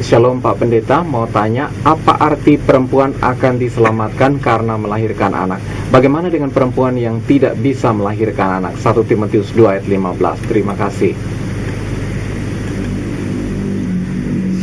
Shalom Pak Pendeta, mau tanya, apa arti perempuan akan diselamatkan karena melahirkan anak? Bagaimana dengan perempuan yang tidak bisa melahirkan anak? 1 Timotius 2 ayat 15. Terima kasih.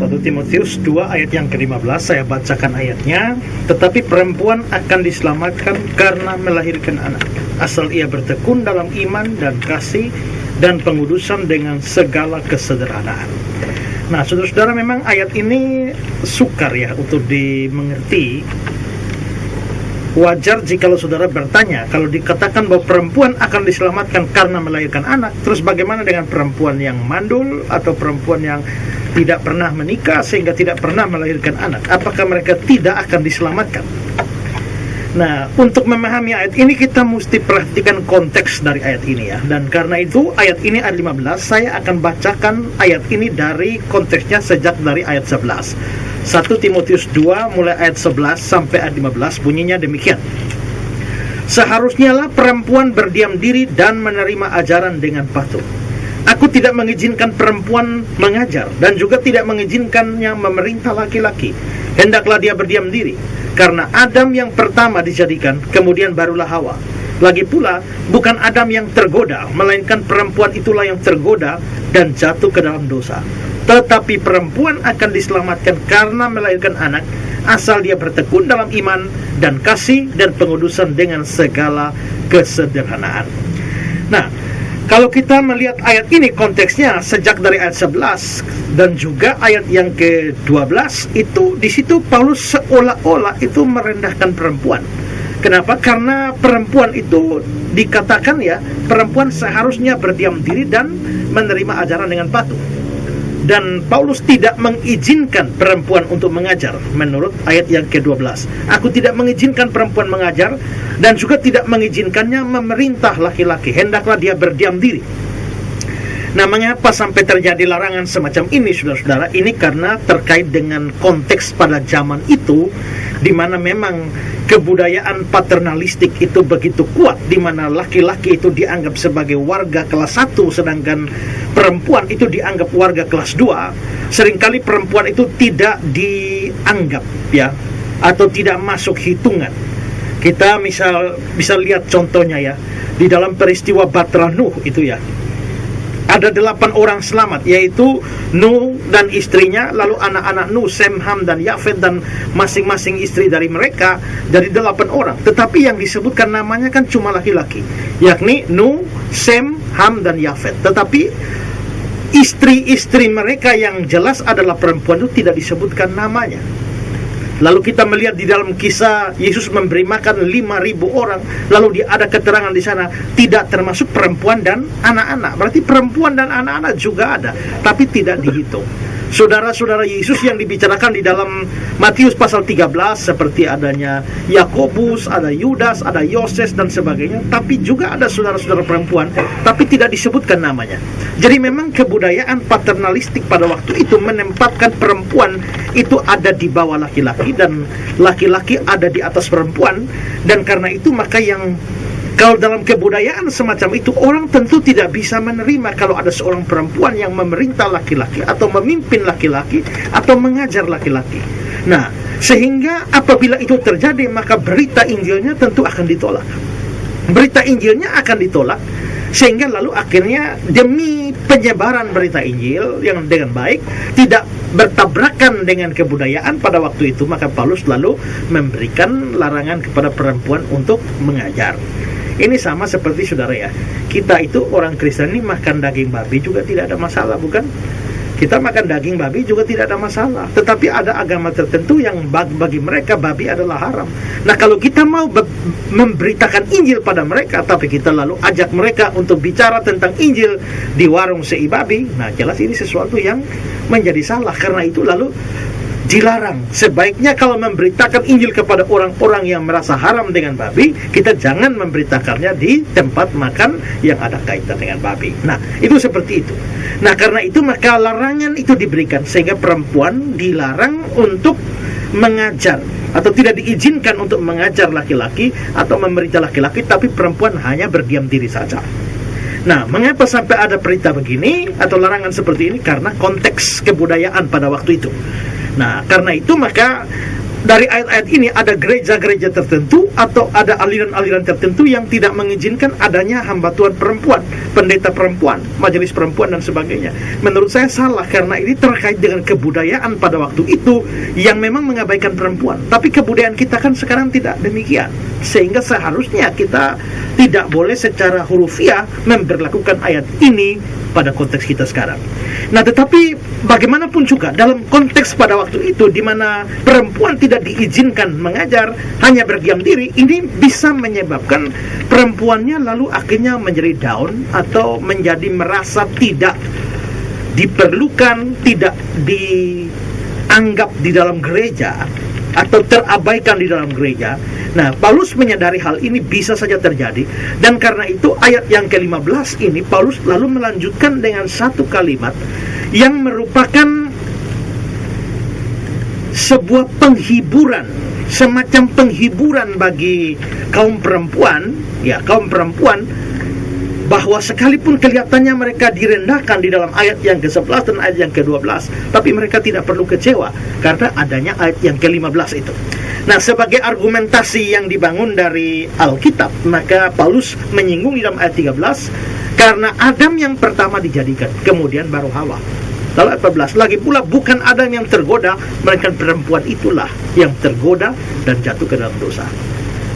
1 Timotius 2 ayat yang ke-15, saya bacakan ayatnya. Tetapi perempuan akan diselamatkan karena melahirkan anak, asal ia bertekun dalam iman dan kasih dan pengudusan dengan segala kesederhanaan. Nah, saudara-saudara, memang ayat ini sukar ya untuk dimengerti. Wajar jikalau saudara bertanya, kalau dikatakan bahwa perempuan akan diselamatkan karena melahirkan anak, terus bagaimana dengan perempuan yang mandul atau perempuan yang tidak pernah menikah sehingga tidak pernah melahirkan anak? Apakah mereka tidak akan diselamatkan? Nah, untuk memahami ayat ini kita mesti perhatikan konteks dari ayat ini ya. Dan karena itu ayat ini ayat 15, saya akan bacakan ayat ini dari konteksnya sejak dari ayat 11. 1 Timotius 2 mulai ayat 11 sampai ayat 15 bunyinya demikian. Seharusnya lah perempuan berdiam diri dan menerima ajaran dengan patuh. Aku tidak mengizinkan perempuan mengajar dan juga tidak mengizinkannya memerintah laki-laki. Hendaklah dia berdiam diri, karena Adam yang pertama dijadikan, kemudian barulah Hawa. Lagi pula, bukan Adam yang tergoda, melainkan perempuan itulah yang tergoda dan jatuh ke dalam dosa. Tetapi perempuan akan diselamatkan karena melahirkan anak, asal dia bertekun dalam iman dan kasih dan pengudusan dengan segala kesederhanaan. Nah, kalau kita melihat ayat ini konteksnya sejak dari ayat 11 dan juga ayat yang ke-12 itu, di situ Paulus seolah-olah itu merendahkan perempuan. Kenapa? Karena perempuan itu dikatakan ya, perempuan seharusnya berdiam diri dan menerima ajaran dengan patuh. Dan Paulus tidak mengizinkan perempuan untuk mengajar menurut ayat yang ke-12. Aku tidak mengizinkan perempuan mengajar dan juga tidak mengizinkannya memerintah laki-laki. Hendaklah dia berdiam diri. Nah, mengapa sampai terjadi larangan semacam ini, saudara-saudara? Ini karena terkait dengan konteks pada zaman itu, di mana memang kebudayaan paternalistik itu begitu kuat, di mana laki-laki itu dianggap sebagai warga kelas 1, sedangkan perempuan itu dianggap warga kelas 2. Seringkali perempuan itu tidak dianggap ya, atau tidak masuk hitungan. Kita bisa lihat contohnya ya, di dalam peristiwa Batra Nuh itu ya. Ada 8 orang selamat, yaitu Nuh dan istrinya, lalu anak-anak Nuh, Sem, Ham, dan Yafet, dan masing-masing istri dari mereka, dari 8 orang. Tetapi yang disebutkan namanya kan cuma laki-laki, yakni Nuh, Sem, Ham, dan Yafet. Tetapi istri-istri mereka yang jelas adalah perempuan itu tidak disebutkan namanya. Lalu kita melihat di dalam kisah Yesus memberi makan 5.000 orang, lalu ada keterangan di sana tidak termasuk perempuan dan anak-anak. Berarti perempuan dan anak-anak juga ada, tapi tidak dihitung. Saudara-saudara Yesus yang dibicarakan di dalam Matius pasal 13 seperti adanya Yakobus, ada Yudas, ada Yoses dan sebagainya, tapi juga ada saudara-saudara perempuan, tapi tidak disebutkan namanya. Jadi memang kebudayaan paternalistik pada waktu itu menempatkan perempuan itu ada di bawah laki-laki dan laki-laki ada di atas perempuan. Dan karena itu maka kalau dalam kebudayaan semacam itu, orang tentu tidak bisa menerima kalau ada seorang perempuan yang memerintah laki-laki atau memimpin laki-laki atau mengajar laki-laki. Nah, sehingga apabila itu terjadi, maka berita Injilnya tentu akan ditolak. Berita Injilnya akan ditolak, sehingga lalu akhirnya demi penyebaran berita Injil yang dengan baik, tidak bertabrakan dengan kebudayaan pada waktu itu, maka Paulus lalu memberikan larangan kepada perempuan untuk mengajar. Ini sama seperti saudara ya, kita itu orang Kristen ini makan daging babi juga tidak ada masalah, bukan? Kita makan daging babi juga tidak ada masalah. Tetapi ada agama tertentu yang bagi mereka babi adalah haram. Nah, kalau kita mau memberitakan Injil pada mereka, tapi kita lalu ajak mereka untuk bicara tentang Injil di warung sei babi, nah jelas ini sesuatu yang menjadi salah. Karena itu lalu dilarang. Sebaiknya kalau memberitakan Injil kepada orang-orang yang merasa haram dengan babi, kita jangan memberitakannya di tempat makan yang ada kaitan dengan babi. Nah, itu seperti itu. Nah, karena itu maka larangan itu diberikan, sehingga perempuan dilarang untuk mengajar atau tidak diizinkan untuk mengajar laki-laki atau memerintah laki-laki, tapi perempuan hanya berdiam diri saja. Nah, mengapa sampai ada perintah begini atau larangan seperti ini? Karena konteks kebudayaan pada waktu itu. Nah, karena itu maka dari ayat-ayat ini ada gereja-gereja tertentu atau ada aliran-aliran tertentu yang tidak mengizinkan adanya hamba Tuhan perempuan, pendeta perempuan, majelis perempuan dan sebagainya. Menurut saya salah, karena ini terkait dengan kebudayaan pada waktu itu yang memang mengabaikan perempuan. Tapi kebudayaan kita kan sekarang tidak demikian, sehingga seharusnya kita tidak boleh secara hurufiah memberlakukan ayat ini pada konteks kita sekarang. Nah, tetapi bagaimanapun juga dalam konteks pada waktu itu di mana perempuan tidak diizinkan mengajar, hanya berdiam diri, ini bisa menyebabkan perempuannya lalu akhirnya menjadi down atau menjadi merasa tidak diperlukan, tidak dianggap di dalam gereja atau terabaikan di dalam gereja. Nah, Paulus menyadari hal ini bisa saja terjadi, dan karena itu ayat yang ke-15 ini Paulus lalu melanjutkan dengan satu kalimat yang merupakan sebuah penghiburan, semacam penghiburan bagi kaum perempuan, ya, kaum perempuan, bahwa sekalipun kelihatannya mereka direndahkan di dalam ayat yang ke-11 dan ayat yang ke-12, tapi mereka tidak perlu kecewa karena adanya ayat yang ke-15 itu. Nah, sebagai argumentasi yang dibangun dari Alkitab, maka Paulus menyinggung di dalam ayat 13, karena Adam yang pertama dijadikan, kemudian baru Hawa. Lalu ayat 14, lagi pula bukan Adam yang tergoda, melainkan perempuan itulah yang tergoda dan jatuh ke dalam dosa.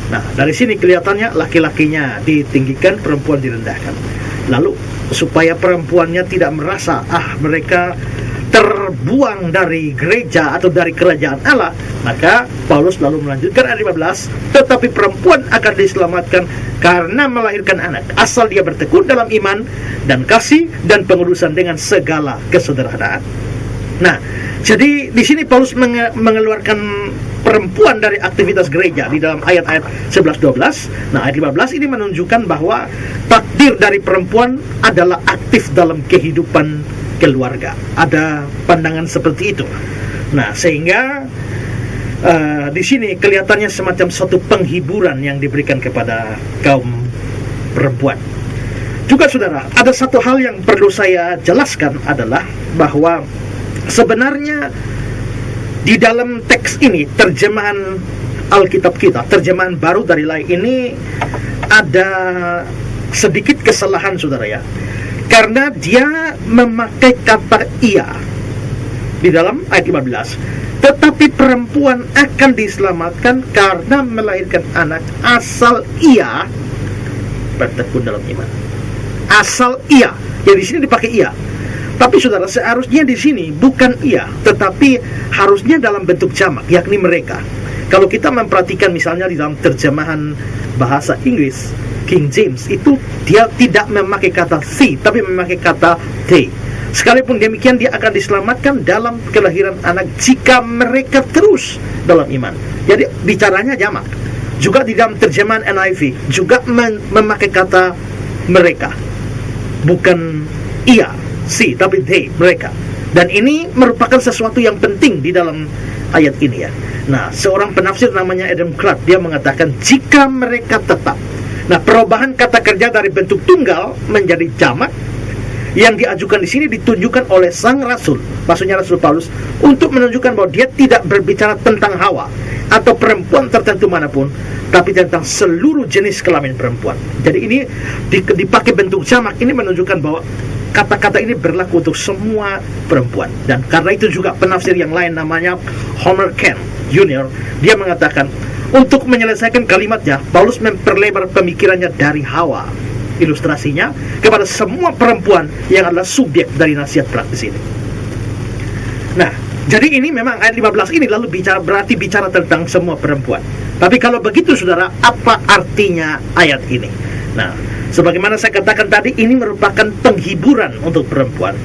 Nah, dari sini kelihatannya laki-lakinya ditinggikan, perempuan direndahkan. Lalu supaya perempuannya tidak merasa mereka terbuang dari gereja atau dari kerajaan Allah, maka Paulus lalu melanjutkan ayat 15, tetapi perempuan akan diselamatkan karena melahirkan anak, asal dia bertekun dalam iman dan kasih dan pengudusan dengan segala kesederhanaan. Nah, jadi di sini Paulus mengeluarkan perempuan dari aktivitas gereja di dalam ayat-ayat 11-12. Nah, ayat 15 ini menunjukkan bahwa takdir dari perempuan adalah aktif dalam kehidupan keluarga. Ada pandangan seperti itu. Nah, sehingga di sini kelihatannya semacam suatu penghiburan yang diberikan kepada kaum perempuan. Juga saudara, ada satu hal yang perlu saya jelaskan adalah bahwa sebenarnya di dalam teks ini, terjemahan Alkitab kita, terjemahan baru dari lain ini, ada sedikit kesalahan saudara ya, karena dia memakai kata ia di dalam ayat 15, tetapi perempuan akan diselamatkan karena melahirkan anak asal ia bertekun dalam iman. Asal ia, ya di sini dipakai ia. Tapi saudara, seharusnya di sini bukan ia, tetapi harusnya dalam bentuk jamak, yakni mereka. Kalau kita memperhatikan misalnya di dalam terjemahan bahasa Inggris King James, itu dia tidak memakai kata she, tapi memakai kata they. Sekalipun demikian, dia akan diselamatkan dalam kelahiran anak jika mereka terus dalam iman. Jadi bicaranya jamak. Juga di dalam terjemahan NIV juga memakai kata mereka, bukan ia, si, tapi they, mereka. Dan ini merupakan sesuatu yang penting di dalam ayat ini ya. Nah, seorang penafsir namanya Adam Clark, dia mengatakan jika mereka tetap. Nah, perubahan kata kerja dari bentuk tunggal menjadi jamak yang diajukan di sini ditunjukkan oleh sang rasul, maksudnya Rasul Paulus, untuk menunjukkan bahwa dia tidak berbicara tentang Hawa atau perempuan tertentu manapun, tapi tentang seluruh jenis kelamin perempuan. Jadi ini dipakai bentuk jamak, ini menunjukkan bahwa kata-kata ini berlaku untuk semua perempuan. Dan karena itu juga penafsir yang lain namanya Homer Kent Jr., dia mengatakan untuk menyelesaikan kalimatnya, Paulus memperlebar pemikirannya dari Hawa, ilustrasinya, kepada semua perempuan yang adalah subjek dari nasihat praktis ini. Nah, jadi ini memang ayat 15 ini lalu berarti bicara tentang semua perempuan. Tapi kalau begitu saudara, apa artinya ayat ini? Nah, sebagaimana saya katakan tadi, ini merupakan penghiburan untuk perempuan.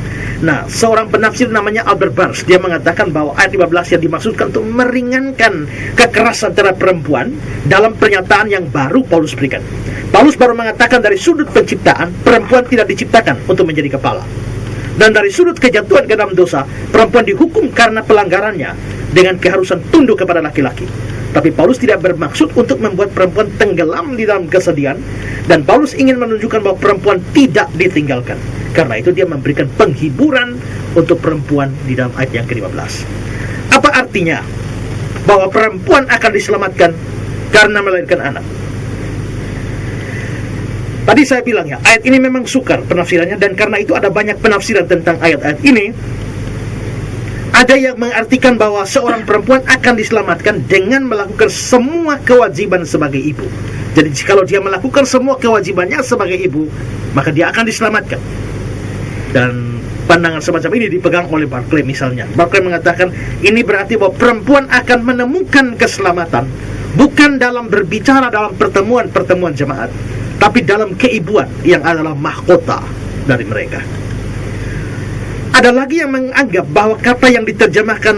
Nah, seorang penafsir namanya Albert Barnes, dia mengatakan bahwa ayat 15 yang dimaksudkan untuk meringankan kekerasan terhadap perempuan dalam pernyataan yang baru Paulus berikan. Paulus baru mengatakan dari sudut penciptaan, perempuan tidak diciptakan untuk menjadi kepala. Dan dari sudut kejatuhan ke dalam dosa, perempuan dihukum karena pelanggarannya dengan keharusan tunduk kepada laki-laki. Tapi Paulus tidak bermaksud untuk membuat perempuan tenggelam di dalam kesedihan, dan Paulus ingin menunjukkan bahwa perempuan tidak ditinggalkan. Karena itu dia memberikan penghiburan untuk perempuan di dalam ayat yang ke-15. Apa artinya bahwa perempuan akan diselamatkan karena melahirkan anak? Tadi saya bilang ya, ayat ini memang sukar penafsirannya, dan karena itu ada banyak penafsiran tentang ayat-ayat ini. Ada yang mengartikan bahwa seorang perempuan akan diselamatkan dengan melakukan semua kewajiban sebagai ibu. Jadi kalau dia melakukan semua kewajibannya sebagai ibu, maka dia akan diselamatkan. Dan pandangan semacam ini dipegang oleh Barclay misalnya. Barclay mengatakan ini berarti bahwa perempuan akan menemukan keselamatan bukan dalam berbicara dalam pertemuan-pertemuan jemaat, tapi dalam keibuan yang adalah mahkota dari mereka. Ada lagi yang menganggap bahwa kata yang diterjemahkan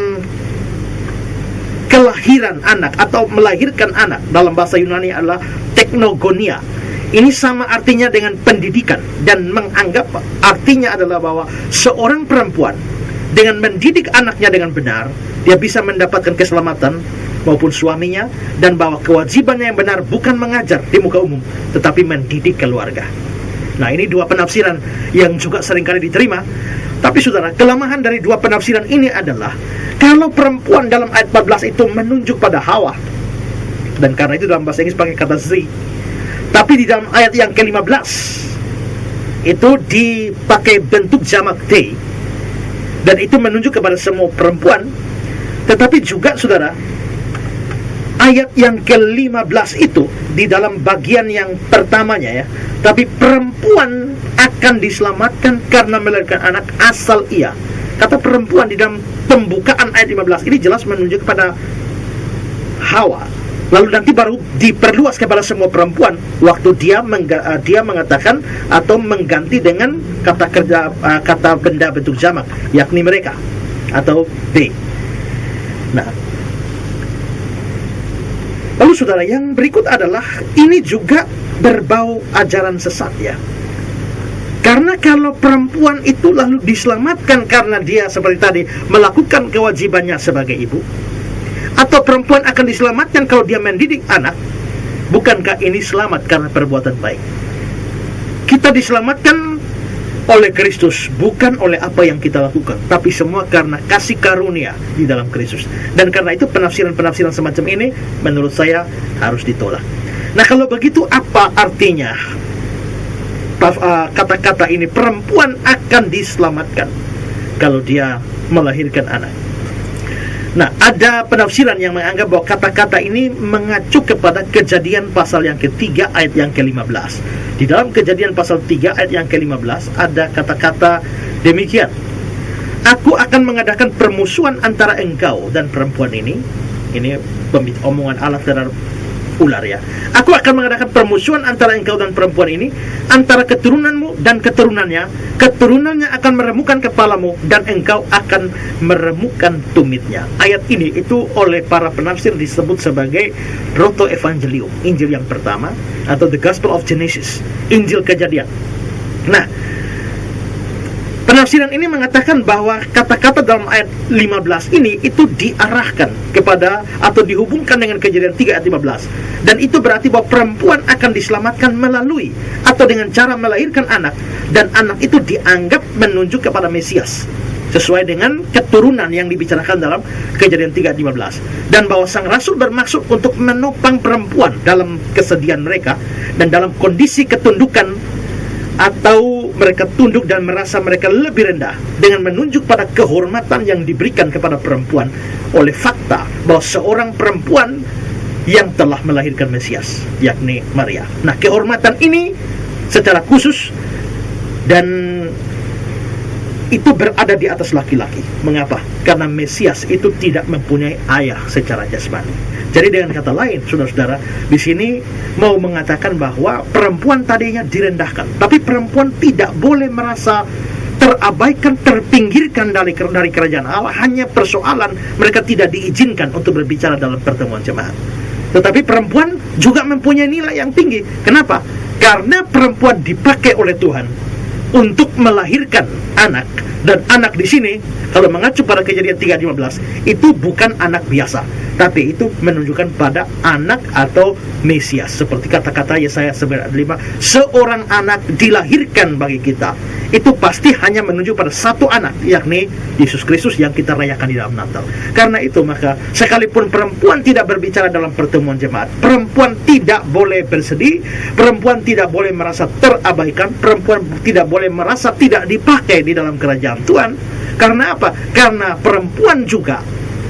kelahiran anak atau melahirkan anak dalam bahasa Yunani adalah teknogonia. Ini sama artinya dengan pendidikan, dan menganggap artinya adalah bahwa seorang perempuan dengan mendidik anaknya dengan benar, dia bisa mendapatkan keselamatan maupun suaminya, dan bahwa kewajibannya yang benar bukan mengajar di muka umum, tetapi mendidik keluarga. Nah, ini dua penafsiran yang juga seringkali diterima. Tapi saudara, kelemahan dari dua penafsiran ini adalah kalau perempuan dalam ayat 14 itu menunjuk pada Hawa, dan karena itu dalam bahasa Inggris pakai kata ze. Tapi di dalam ayat yang ke-15 itu dipakai bentuk jamak they, dan itu menunjuk kepada semua perempuan. Tetapi juga saudara, ayat yang ke-15 itu di dalam bagian yang pertamanya ya, tapi perempuan akan diselamatkan karena melahirkan anak asal ia. Kata perempuan di dalam pembukaan ayat 15 ini jelas menunjuk kepada Hawa. Lalu nanti baru diperluas kepada semua perempuan waktu dia mengatakan atau mengganti dengan kata benda bentuk jamak, yakni mereka atau they. Nah, lalu saudara, yang berikut adalah ini juga berbau ajaran sesat ya. Karena kalau perempuan itu lalu diselamatkan karena dia seperti tadi melakukan kewajibannya sebagai ibu, atau perempuan akan diselamatkan kalau dia mendidik anak, bukankah ini selamat karena perbuatan baik? Kita diselamatkan oleh Kristus, bukan oleh apa yang kita lakukan, tapi semua karena kasih karunia di dalam Kristus. Dan karena itu penafsiran-penafsiran semacam ini menurut saya harus ditolak. Nah, kalau begitu apa artinya kata-kata ini, perempuan akan diselamatkan kalau dia melahirkan anak? Nah, ada penafsiran yang menganggap bahwa kata-kata ini mengacu kepada Kejadian pasal yang ketiga ayat yang ke-15. Di dalam Kejadian pasal 3 ayat yang ke-15 ada kata-kata demikian: Aku akan mengadakan permusuhan antara engkau dan perempuan ini. Ini omongan Allah terhadap ular ya. Aku akan mengadakan permusuhan antara engkau dan perempuan ini, antara keturunanmu dan keturunannya. Keturunannya akan meremukkan kepalamu, dan engkau akan meremukkan tumitnya. Ayat ini itu oleh para penafsir disebut sebagai Proto Evangelium, Injil yang pertama, atau The Gospel of Genesis, Injil Kejadian. Nah, penafsiran ini mengatakan bahwa kata-kata dalam ayat 15 ini itu diarahkan kepada atau dihubungkan dengan Kejadian 3 ayat 15. Dan itu berarti bahwa perempuan akan diselamatkan melalui atau dengan cara melahirkan anak, dan anak itu dianggap menunjuk kepada Mesias sesuai dengan keturunan yang dibicarakan dalam Kejadian 3 ayat 15. Dan bahwa sang rasul bermaksud untuk menopang perempuan dalam kesedihan mereka dan dalam kondisi ketundukan, atau mereka tunduk dan merasa mereka lebih rendah, dengan menunjuk pada kehormatan yang diberikan kepada perempuan oleh fakta bahwa seorang perempuan yang telah melahirkan Mesias, yakni Maria. Nah, kehormatan ini secara khusus dan itu berada di atas laki-laki. Mengapa? Karena Mesias itu tidak mempunyai ayah secara jasmani. Jadi dengan kata lain, saudara-saudara, di sini mau mengatakan bahwa perempuan tadinya direndahkan, tapi perempuan tidak boleh merasa terabaikan, terpinggirkan dari kerajaan Allah. Hanya persoalan mereka tidak diizinkan untuk berbicara dalam pertemuan jemaat. Tetapi perempuan juga mempunyai nilai yang tinggi. Kenapa? Karena perempuan dipakai oleh Tuhan untuk melahirkan anak. Dan anak di sini, kalau mengacu pada Kejadian 3:15, itu bukan anak biasa, tapi itu menunjukkan pada anak atau Mesias. Seperti kata-kata Yesaya 9:5, seorang anak dilahirkan bagi kita. Itu pasti hanya menuju pada satu anak, yakni Yesus Kristus yang kita rayakan di dalam Natal. Karena itu maka sekalipun perempuan tidak berbicara dalam pertemuan jemaat, perempuan tidak boleh bersedih, perempuan tidak boleh merasa terabaikan, perempuan tidak boleh merasa tidak dipakai di dalam kerajaan Tuhan. Karena apa? Karena perempuan juga,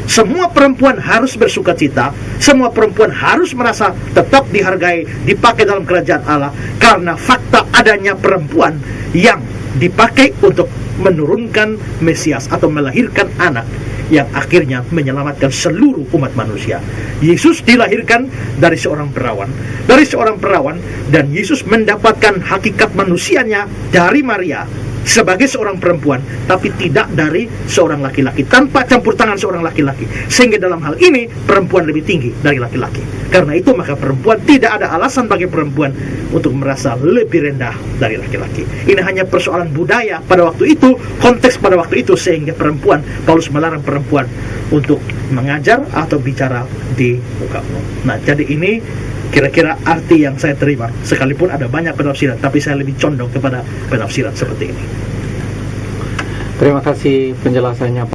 semua perempuan harus bersuka cita, semua perempuan harus merasa tetap dihargai, dipakai dalam kerajaan Allah, karena fakta adanya perempuan yang dipakai untuk menurunkan Mesias atau melahirkan anak yang akhirnya menyelamatkan seluruh umat manusia. Yesus dilahirkan dari seorang perawan, dan Yesus mendapatkan hakikat manusianya dari Maria sebagai seorang perempuan, tapi tidak dari seorang laki-laki, tanpa campur tangan seorang laki-laki, sehingga dalam hal ini perempuan lebih tinggi dari laki-laki. Karena itu maka perempuan, tidak ada alasan bagi perempuan untuk merasa lebih rendah dari laki-laki. Ini hanya persoalan budaya pada waktu itu, konteks pada waktu itu, sehingga perempuan, Paulus melarang perempuan untuk mengajar atau bicara di muka umum. Nah, jadi ini kira-kira arti yang saya terima, sekalipun ada banyak penafsiran, tapi saya lebih condong kepada penafsiran seperti ini. Terima kasih penjelasannya, Pak.